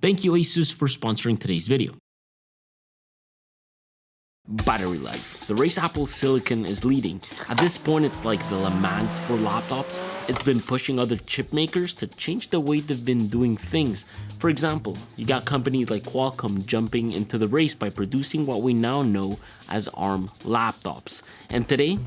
Thank you Asus for sponsoring today's video. Battery life. The race Apple Silicon is leading. At this point, it's like the Le Mans for laptops. It's been pushing other chip makers to change the way they've been doing things. For example, you got companies like Qualcomm jumping into the race by producing what we now know as ARM laptops. And today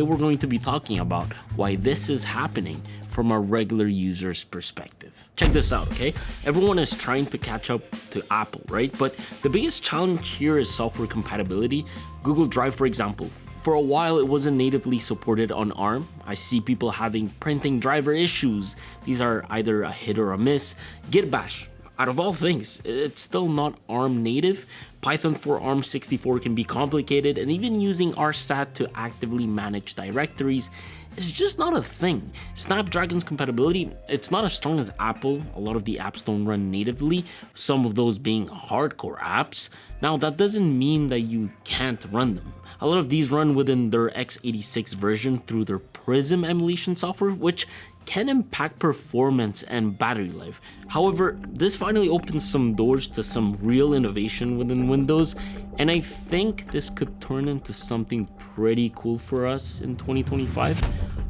we're going to be talking about why this is happening from a regular user's perspective. Check this out, okay? Everyone is trying to catch up to Apple, right? But the biggest challenge here is software compatibility. Google Drive, for example, for a while it wasn't natively supported on ARM. I see people having printing driver issues. These are either a hit or a miss. Git bash. Out of all things, it's still not ARM native. Python for ARM64 can be complicated, and even using RSAT to actively manage directories is just not a thing. Snapdragon's compatibility, it's not as strong as Apple. A lot of the apps don't run natively, some of those being hardcore apps. Now, that doesn't mean that you can't run them. A lot of these run within their x86 version through their Prism emulation software, which can impact performance and battery life. However, this finally opens some doors to some real innovation within Windows, and I think this could turn into something pretty cool for us in 2025.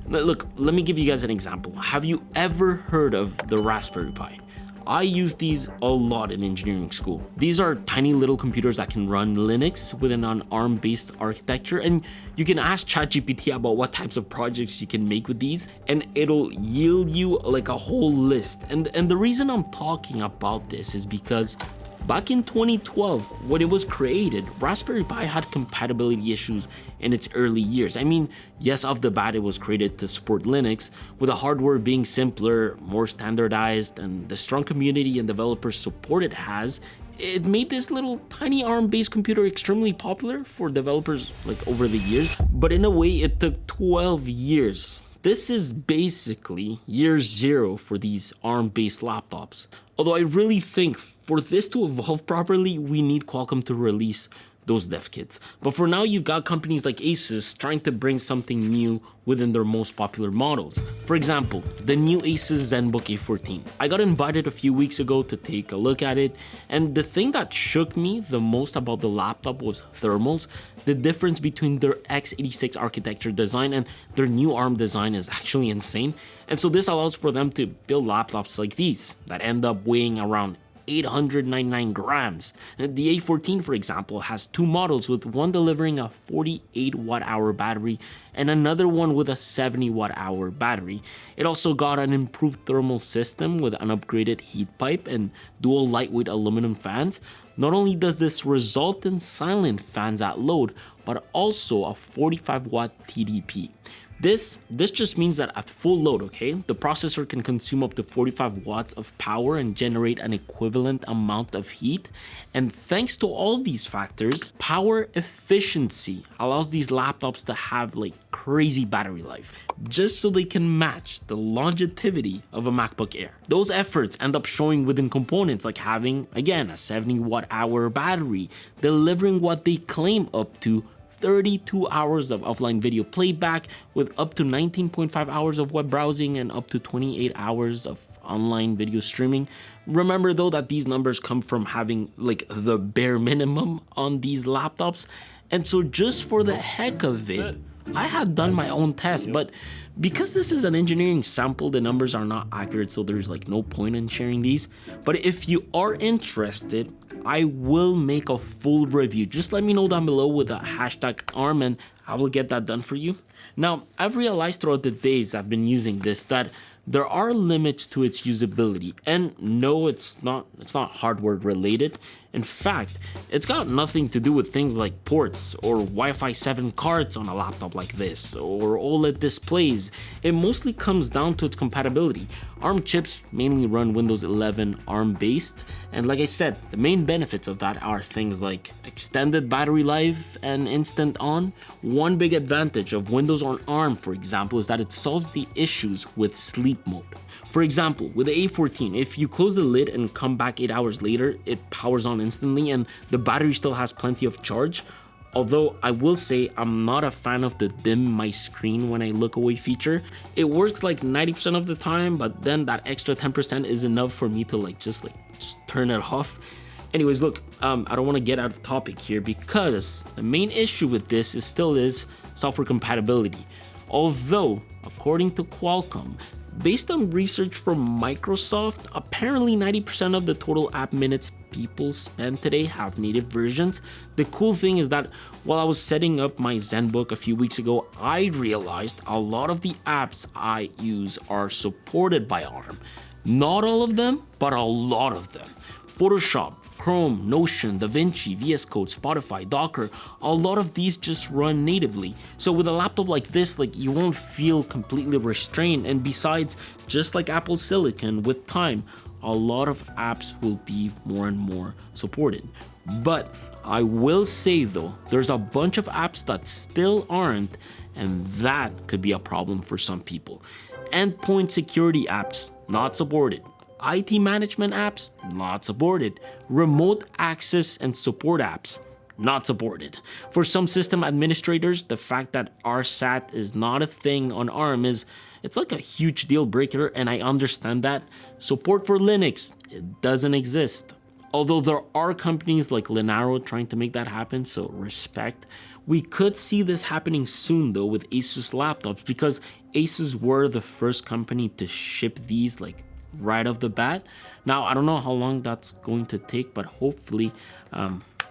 Look, let me give you guys an example. Have you ever heard of the Raspberry Pi? I use these a lot in engineering school. These are tiny little computers that can run Linux within an ARM-based architecture, and you can ask ChatGPT about what types of projects you can make with these, and it'll yield you like a whole list. And the reason I'm talking about this is because back in 2012, when it was created, Raspberry Pi had compatibility issues in its early years. I mean, yes, off the bat, it was created to support Linux, with the hardware being simpler, more standardized, and the strong community and developer support it has, it made this little tiny ARM-based computer extremely popular for developers like over the years. But in a way, it took 12 years. This is basically year zero for these ARM-based laptops. Although I really think for this to evolve properly, we need Qualcomm to release those dev kits. But for now, you've got companies like Asus trying to bring something new within their most popular models. For example, the new Asus ZenBook A14. I got invited a few weeks ago to take a look at it, and the thing that shook me the most about the laptop was thermals. The difference between their x86 architecture design and their new ARM design is actually insane. And so this allows for them to build laptops like these that end up weighing around 899 grams. The A14, for example, has two models, with one delivering a 48 watt-hour battery and another one with a 70 watt-hour battery. It also got an improved thermal system with an upgraded heat pipe and dual lightweight aluminum fans. Not only does this result in silent fans at load, but also a 45 watt TDP. This just means that at full load, okay, the processor can consume up to 45 watts of power and generate an equivalent amount of heat. And thanks to all these factors, power efficiency allows these laptops to have like crazy battery life, just so they can match the longevity of a MacBook Air. Those efforts end up showing within components like having, again, a 70 watt-hour battery, delivering what they claim up to 32 hours of offline video playback, with up to 19.5 hours of web browsing and up to 28 hours of online video streaming. Remember though that these numbers come from having like the bare minimum on these laptops. And so just for the heck of it, I had done my own test, but because this is an engineering sample, the numbers are not accurate, so there's like no point in sharing these. But if you are interested, I will make a full review. Just let me know down below with a hashtag ARM and I will get that done for you. Now, I've realized throughout the days I've been using this that there are limits to its usability, and no, it's not hardware related. In fact, it's got nothing to do with things like ports or Wi-Fi 7 cards on a laptop like this, or OLED displays. It mostly comes down to its compatibility. ARM chips mainly run Windows 11 ARM based, and like I said, the main benefits of that are things like extended battery life and instant on. One big advantage of Windows on ARM, for example, is that it solves the issues with sleep mode. For example, with the A14, if you close the lid and come back 8 hours later, it powers on instantly and the battery still has plenty of charge. Although I will say I'm not a fan of the dim my screen when I look away feature. It works like 90% of the time, but then that extra 10% is enough for me to just just turn it off. Anyways, look, I don't want to get out of topic here because the main issue with this is software compatibility. Although, according to Qualcomm, based on research from Microsoft, apparently 90% of the total app minutes people spend today have native versions. The cool thing is that while I was setting up my ZenBook a few weeks ago, I realized a lot of the apps I use are supported by ARM. Not all of them, but a lot of them. Photoshop, Chrome, Notion, DaVinci, VS Code, Spotify, Docker, a lot of these just run natively. So with a laptop like this, you won't feel completely restrained. And besides, just like Apple Silicon, with time, a lot of apps will be more and more supported. But I will say though, there's a bunch of apps that still aren't, and that could be a problem for some people. Endpoint security apps, not supported. IT management apps, not supported. Remote access and support apps, not supported. For some system administrators, the fact that RSAT is not a thing on ARM it's like a huge deal breaker, and I understand that. Support for Linux, it doesn't exist. Although there are companies like Linaro trying to make that happen, so respect. We could see this happening soon though with Asus laptops, because Asus were the first company to ship these right off the bat. Now, I don't know how long that's going to take, but hopefully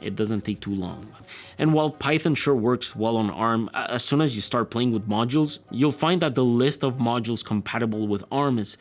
it doesn't take too long. And while Python sure works well on ARM, as soon as you start playing with modules, you'll find that the list of modules compatible with ARM is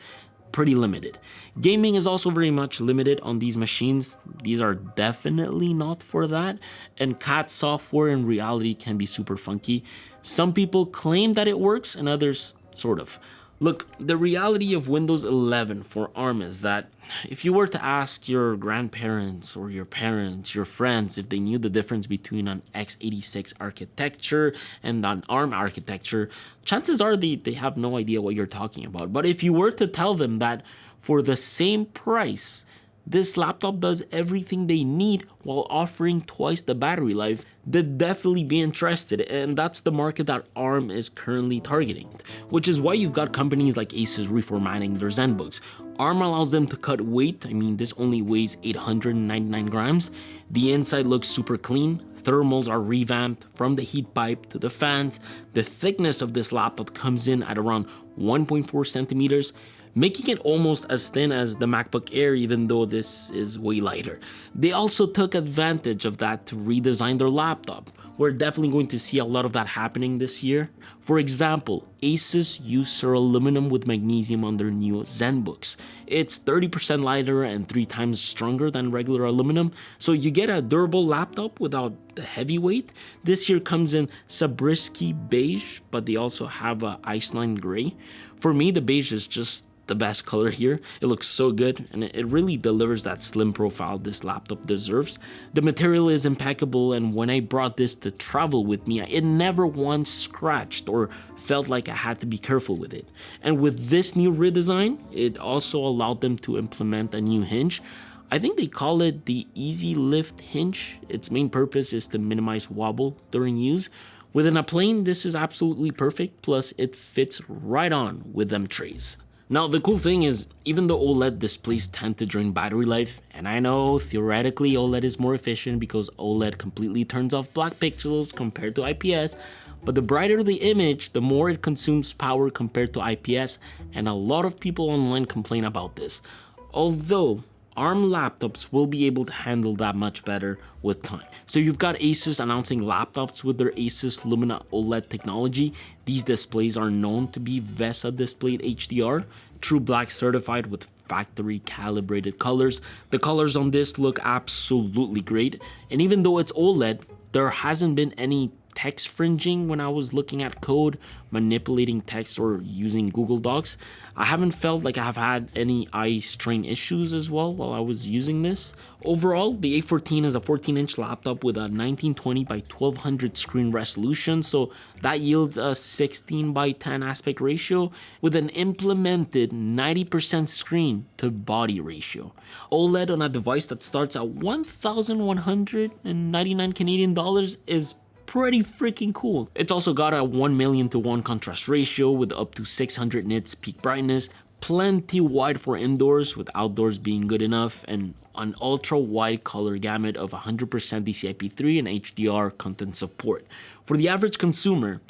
pretty limited. Gaming is also very much limited on these machines. These are definitely not for that. And CAD software in reality can be super funky. Some people claim that it works and others sort of. Look, the reality of Windows 11 for ARM is that if you were to ask your grandparents or your parents, your friends, if they knew the difference between an x86 architecture and an ARM architecture, chances are they have no idea what you're talking about. But if you were to tell them that for the same price, this laptop does everything they need while offering twice the battery life, they'd definitely be interested, and that's the market that ARM is currently targeting, which is why you've got companies like Asus reformatting their ZenBooks. ARM allows them to cut weight. I mean, this only weighs 899 grams. The inside looks super clean. Thermals are revamped from the heat pipe to the fans. The thickness of this laptop comes in at around 1.4 centimeters, making it almost as thin as the MacBook Air, even though this is way lighter. They also took advantage of that to redesign their laptop. We're definitely going to see a lot of that happening this year. For example, Asus used aluminum with magnesium on their new ZenBooks. It's 30% lighter and 3 times stronger than regular aluminum, so you get a durable laptop without the heavy weight. This here comes in Sabrisky beige, but they also have a Iceland gray. For me, the beige is just the best color here. It looks so good, and it really delivers that slim profile this laptop deserves. The material is impeccable, and when I brought this to travel with me, it never once scratched or felt like I had to be careful with it. And with this new redesign, it also allowed them to implement a new hinge. I think they call it the Easy Lift hinge. Its main purpose is to minimize wobble during use. Within a plane, this is absolutely perfect, plus it fits right on with them trays. Now, the cool thing is, even though OLED displays tend to drain battery life, and I know theoretically OLED is more efficient because OLED completely turns off black pixels compared to IPS, but the brighter the image, the more it consumes power compared to IPS, and a lot of people online complain about this. Although ARM laptops will be able to handle that much better with time. So you've got Asus announcing laptops with their Asus Lumina OLED technology. These displays are known to be VESA displayed HDR, true black certified with factory calibrated colors. The colors on this look absolutely great, and even though it's OLED, there hasn't been any text fringing when I was looking at code, manipulating text, or using Google Docs. I haven't felt like I've had any eye strain issues as well while I was using this. Overall, the A14 is a 14-inch laptop with a 1920 by 1200 screen resolution, so that yields a 16 by 10 aspect ratio with an implemented 90% screen to body ratio. OLED on a device that starts at 1,199 Canadian dollars is pretty freaking cool. It's also got a 1,000,000 to 1 contrast ratio with up to 600 nits peak brightness, plenty wide for indoors with outdoors being good enough, and an ultra wide color gamut of 100% DCI-P3 and HDR content support. For the average consumer,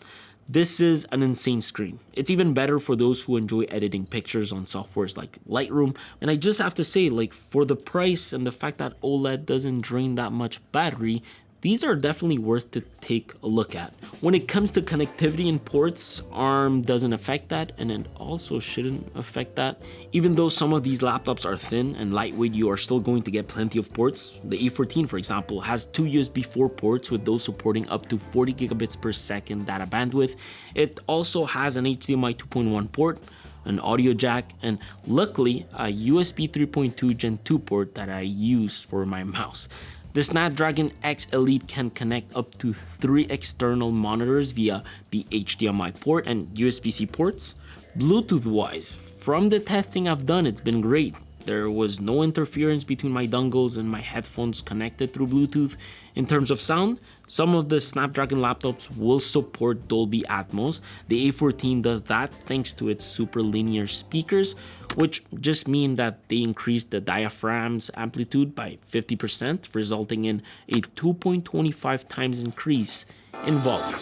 this is an insane screen. It's even better for those who enjoy editing pictures on softwares like Lightroom. And I just have to say, like, for the price and the fact that OLED doesn't drain that much battery, these are definitely worth to take a look at. When it comes to connectivity and ports, ARM doesn't affect that, and it also shouldn't affect that. Even though some of these laptops are thin and lightweight, you are still going to get plenty of ports. The A14, for example, has two USB 4 ports, with those supporting up to 40 gigabits per second data bandwidth. It also has an HDMI 2.1 port, an audio jack, and luckily a USB 3.2 Gen 2 port that I use for my mouse. The Snapdragon X Elite can connect up to 3 external monitors via the HDMI port and USB-C ports. Bluetooth wise, from the testing I've done, it's been great. There was no interference between my dongles and my headphones connected through Bluetooth. In terms of sound, some of the Snapdragon laptops will support Dolby Atmos. The A14 does that thanks to its super linear speakers, which just mean that they increase the diaphragm's amplitude by 50%, resulting in a 2.25 times increase in volume.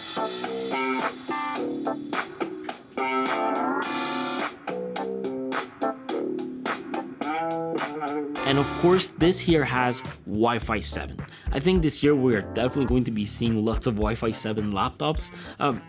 And of course, this here has Wi-Fi 7. I think this year we are definitely going to be seeing lots of Wi-Fi 7 laptops.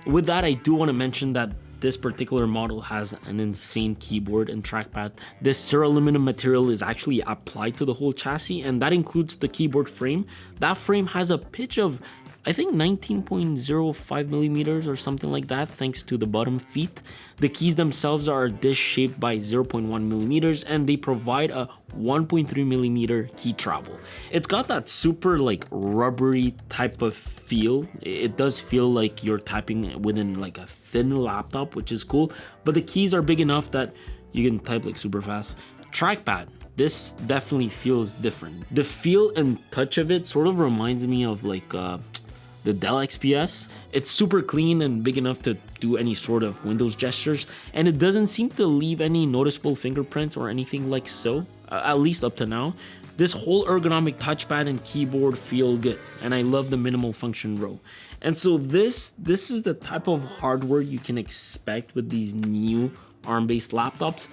With that, I do want to mention that this particular model has an insane keyboard and trackpad. This Ceraluminum material is actually applied to the whole chassis, and that includes the keyboard frame. That frame has a pitch of, I think, 19.05 millimeters or something like that, thanks to the bottom feet. The keys themselves are disc shaped by 0.1 millimeters, and they provide a 1.3 millimeter key travel. It's got that super like rubbery type of feel. It does feel like you're typing within like a thin laptop, which is cool, but the keys are big enough that you can type like super fast. Trackpad. This definitely feels different. The feel and touch of it sort of reminds me of like the Dell XPS. It's super clean and big enough to do any sort of Windows gestures, and it doesn't seem to leave any noticeable fingerprints or anything like so, at least up to now. This whole ergonomic touchpad and keyboard feel good, and I love the minimal function row. And so this is the type of hardware you can expect with these new ARM-based laptops.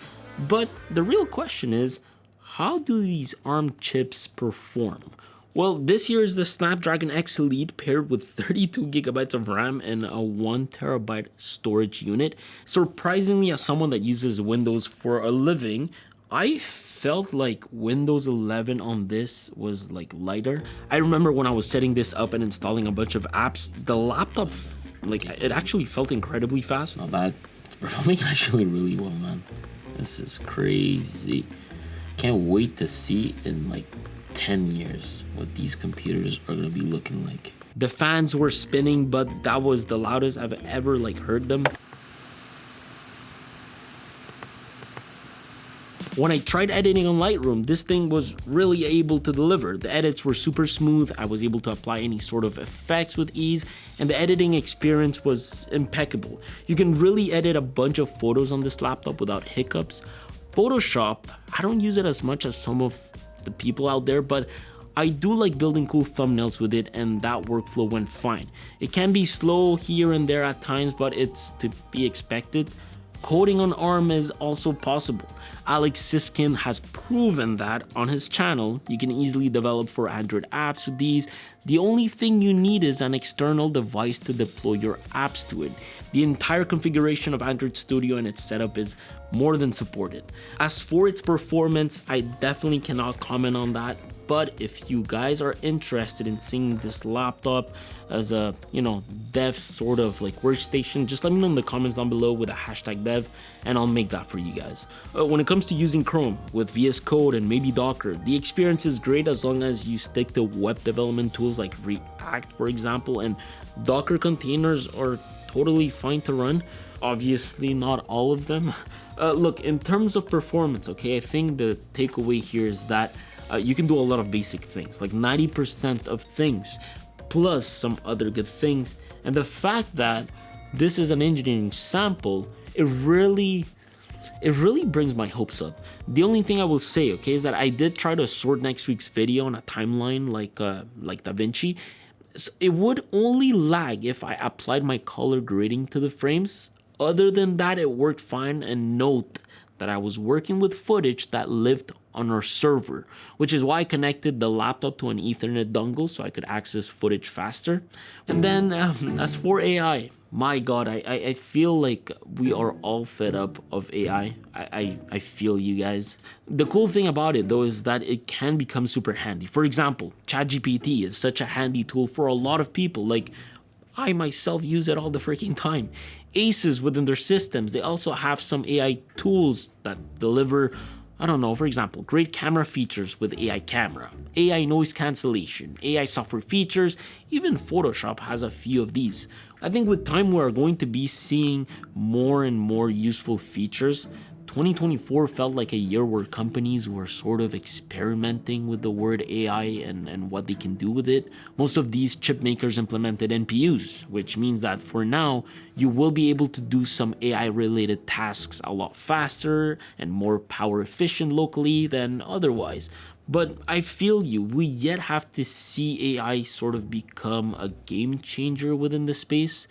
But the real question is, how do these ARM chips perform? Well, this here is the Snapdragon X Elite paired with 32 gigabytes of RAM and a 1 terabyte storage unit. Surprisingly, as someone that uses Windows for a living, I felt like Windows 11 on this was like lighter. I remember when I was setting this up and installing a bunch of apps, the laptop, like, it actually felt incredibly fast. Not bad. It's performing actually really well, man. This is crazy. Can't wait to see in like 10 years what these computers are gonna be looking like. The fans were spinning, but that was the loudest I've ever like heard them. When I tried editing on Lightroom, this thing was really able to deliver. The edits were super smooth, I was able to apply any sort of effects with ease, and the editing experience was impeccable. You can really edit a bunch of photos on this laptop without hiccups. Photoshop, I don't use it as much as some of the people out there, but I do like building cool thumbnails with it, and that workflow went fine. It can be slow here and there at times, but it's to be expected. Coding on ARM is also possible. Alex Siskin has proven that on his channel. You can easily develop for Android apps with these. The only thing you need is an external device to deploy your apps to it. The entire configuration of Android Studio and its setup is more than supported. As for its performance, I definitely cannot comment on that. But if you guys are interested in seeing this laptop as a, dev sort of like workstation, just let me know in the comments down below with a hashtag dev, and I'll make that for you guys. When it comes to using Chrome with VS Code and maybe Docker, the experience is great as long as you stick to web development tools like React, for example, and Docker containers are totally fine to run. Obviously, not all of them. Look, in terms of performance, okay, I think the takeaway here is that you can do a lot of basic things, like 90% of things, plus some other good things. And the fact that this is an engineering sample, it really it really brings my hopes up. The only thing I will say, okay, is that I did try to sort next week's video on a timeline like DaVinci. So it would only lag if I applied my color grading to the frames. Other than that, it worked fine. And note that I was working with footage that lived on our server, which is why I connected the laptop to an Ethernet dongle so I could access footage faster. And then as for AI, my God, I feel like we are all fed up of AI. I feel you guys. The cool thing about it though is that it can become super handy. For example, ChatGPT is such a handy tool for a lot of people. Like, I myself use it all the freaking time. Aces within their systems, they also have some AI tools that deliver, I don't know, for example, great camera features with AI camera, AI noise cancellation, AI software features, even Photoshop has a few of these. I think with time we're going to be seeing more and more useful features. 2024 felt like a year where companies were sort of experimenting with the word AI and what they can do with it. Most of these chip makers implemented NPUs, which means that for now, you will be able to do some AI related tasks a lot faster and more power efficient locally than otherwise. But I feel you, we yet have to see AI sort of become a game changer within the space.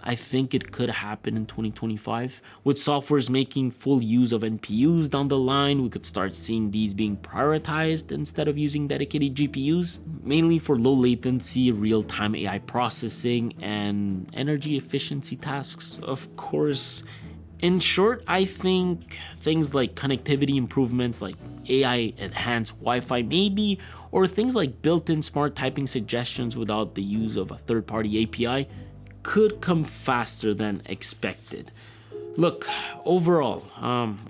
I think it could happen in 2025. With softwares making full use of NPUs down the line, we could start seeing these being prioritized instead of using dedicated GPUs, mainly for low latency, real-time AI processing, and energy efficiency tasks, of course. In short, I think things like connectivity improvements like AI enhanced Wi-Fi maybe, or things like built-in smart typing suggestions without the use of a third-party API could come faster than expected. Look, overall,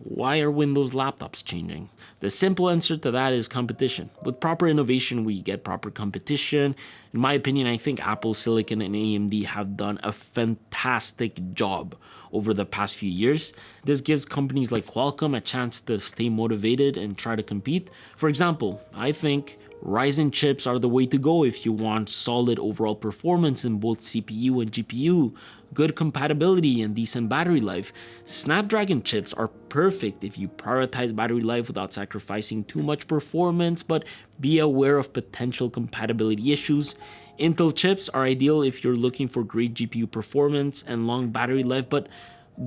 why are Windows laptops changing? The simple answer to that is competition. With proper innovation, we get proper competition. In my opinion, I think Apple Silicon and AMD have done a fantastic job over the past few years. This gives companies like Qualcomm a chance to stay motivated and try to compete. For example, I think Ryzen chips are the way to go if you want solid overall performance in both CPU and GPU, good compatibility and decent battery life. Snapdragon chips are perfect if you prioritize battery life without sacrificing too much performance, but be aware of potential compatibility issues. Intel chips are ideal if you're looking for great GPU performance and long battery life, but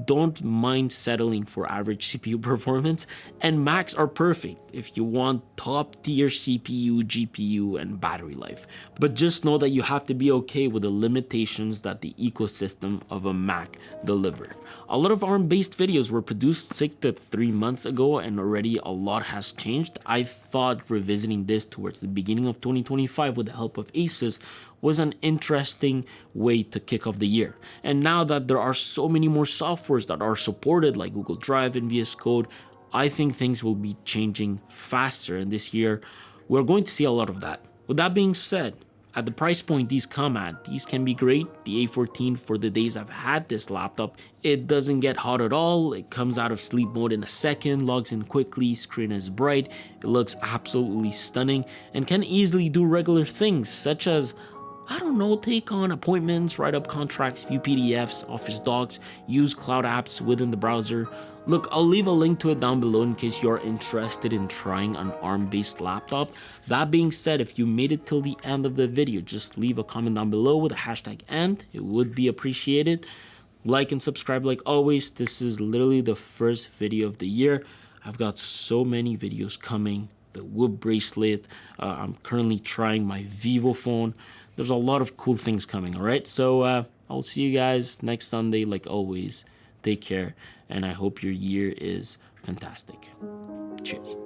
don't mind settling for average CPU performance. And Macs are perfect if you want top tier CPU, GPU, and battery life. But just know that you have to be okay with the limitations that the ecosystem of a Mac delivers. A lot of ARM based videos were produced 6 to 3 months ago and already a lot has changed. I thought revisiting this towards the beginning of 2025 with the help of Asus was an interesting way to kick off the year. And now that there are so many more softwares that are supported like Google Drive and VS Code, I think things will be changing faster, and this year we're going to see a lot of that. With that being said, at the price point these come at, these can be great. The A14, for the days I've had this laptop, it doesn't get hot at all. It comes out of sleep mode in a second, logs in quickly, screen is bright, it looks absolutely stunning, and can easily do regular things such as, I don't know, take on appointments, write up contracts, view PDFs, Office docs, use cloud apps within the browser. Look, I'll leave a link to it down below in case you're interested in trying an ARM-based laptop. That being said, if you made it till the end of the video, just leave a comment down below with a hashtag AND. It would be appreciated. Like and subscribe like always. This is literally the first video of the year. I've got so many videos coming. The Whoop bracelet. I'm currently trying my Vivo phone. There's a lot of cool things coming, all right? So I'll see you guys next Sunday like always. Take care, and I hope your year is fantastic. Cheers.